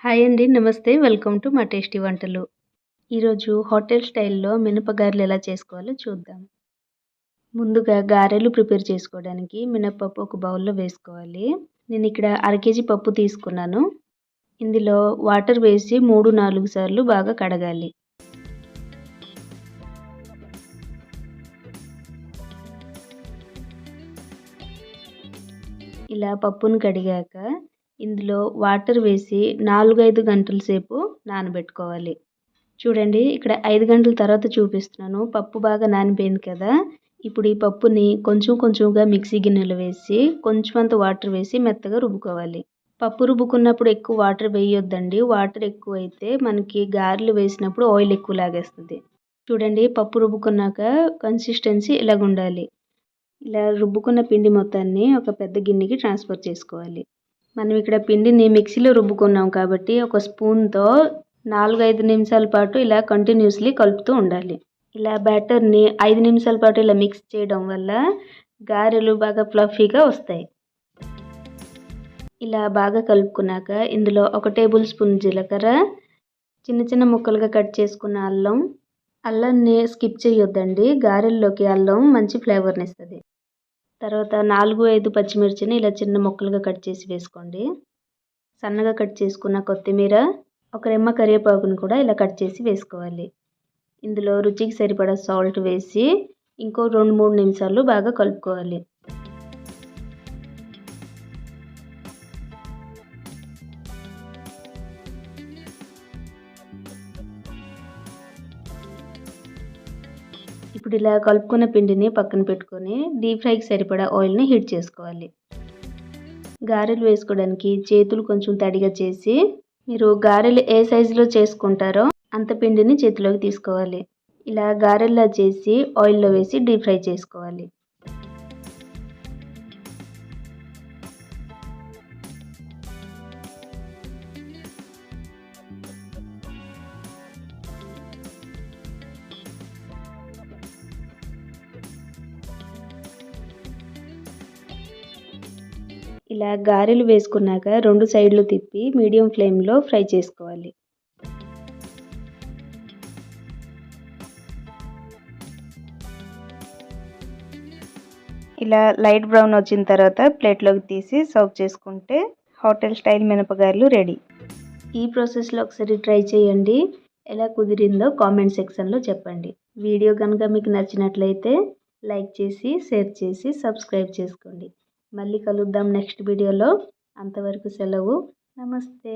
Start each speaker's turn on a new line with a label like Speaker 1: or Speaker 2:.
Speaker 1: Hi అండి. నమస్తే. Welcome to మా టేస్టీ వంటలు. ఈరోజు హోటల్ స్టైల్‌లో మినపగారెలు ఎలా చేసుకోవాలో చూద్దాం. ముందుగా గారెలు ప్రిపేర్ చేసుకోవడానికి మినపప్పు ఒక బౌల్‌లో వేసుకోవాలి. నేను ఇక్కడ అర కేజీ పప్పు తీసుకున్నాను. ఇందులో వాటర్ వేసి 3, 4 సార్లు బాగా కడగాలి. ఇలా పప్పును కడిగాక ఇందులో వాటర్ వేసి 4, 5 గంటల సేపు నానబెట్టుకోవాలి. చూడండి ఇక్కడ 5 గంటల తర్వాత చూపిస్తున్నాను. పప్పు బాగా నానిపోయింది కదా! ఇప్పుడు ఈ పప్పుని కొంచెం కొంచెంగా మిక్సీ గిన్నెలో వేసి కొంచెమంత వాటర్ వేసి మెత్తగా రుబ్బుకోవాలి. పప్పు రుబ్బుకున్నప్పుడు ఎక్కువ వాటర్ వేయొద్దండి. వాటర్ ఎక్కువైతే మనకి గారెలు వేసినప్పుడు ఆయిల్ ఎక్కువ లాగేస్తది. చూడండి పప్పు రుబ్బుకున్నాక కన్సిస్టెన్సీ ఇలాగుండాలి. ఇలా రుబ్బుకున్న పిండి మొత్తాన్ని ఒక పెద్ద గిన్నెకి ట్రాన్స్‌ఫర్ చేసుకోవాలి. మనం ఇక్కడ పిండిని మిక్సీలో రుబ్బుకున్నాం కాబట్టి ఒక స్పూన్‌తో 4, 5 నిమిషాల పాటు ఇలా కంటిన్యూస్‌లీ కలుపుతూ ఉండాలి. ఇలా బ్యాటర్‌ని 5 నిమిషాల పాటు ఇలా మిక్స్ చేయడం వల్ల గారెలు బాగా ఫ్లఫీగా వస్తాయి. ఇలా బాగా కలుపుకున్నాక ఇందులో 1 టేబుల్ స్పూన్ జీలకర్ర, చిన్న చిన్న ముక్కలుగా కట్ చేసుకున్న అల్లాన్ని స్కిప్ చేయొద్దండి. గారెల్లోకి అల్లం మంచి ఫ్లేవర్‌నిస్తది. తర్వాత 4, 5 పచ్చిమిర్చిని ఇలా చిన్న ముక్కలుగా కట్ చేసి వేసుకోండి. సన్నగా కట్ చేసుకున్న కొత్తిమీర, ఒక రెమ్మ కరివేపాకును కూడా ఇలా కట్ చేసి వేసుకోవాలి. ఇందులో రుచికి సరిపడా సాల్ట్ వేసి ఇంకో 2, 3 నిమిషాలు బాగా కలుపుకోవాలి. ఇప్పుడు ఇలా కలుపుకున్న పిండిని పక్కన పెట్టుకొని డీప్ ఫ్రైకి సరిపడా ఆయిల్‌ని హీట్ చేసుకోవాలి. గారెలు వేసుకోవడానికి చేతులు కొంచెం తడిగా చేసి మీరు గారెలు ఏ సైజులో చేసుకుంటారో అంత పిండిని చేతిలోకి తీసుకోవాలి. ఇలా గారెల్లా చేసి ఆయిల్‌లో వేసి డీప్ ఫ్రై చేసుకోవాలి. ఇలా గారెలు వేసుకున్నాక 2 సైడ్‌లు తిప్పి మీడియం ఫ్లేమ్‌లో ఫ్రై చేసుకోవాలి. ఇలా లైట్ బ్రౌన్ వచ్చిన తర్వాత ప్లేట్‌లోకి తీసి సర్వ్ చేసుకుంటే హోటల్ స్టైల్ మినపగారెలు రెడీ. ఈ ప్రాసెస్‌లో ఒకసారి ట్రై చేయండి. ఎలా కుదిరిందో కామెంట్ సెక్షన్‌లో చెప్పండి. వీడియో కనుక మీకు నచ్చినట్లయితే లైక్ చేసి, షేర్ చేసి, సబ్స్క్రైబ్ చేసుకోండి. మళ్ళీ కలుద్దాం నెక్స్ట్ వీడియోలో. అంతవరకు సెలవు. నమస్తే.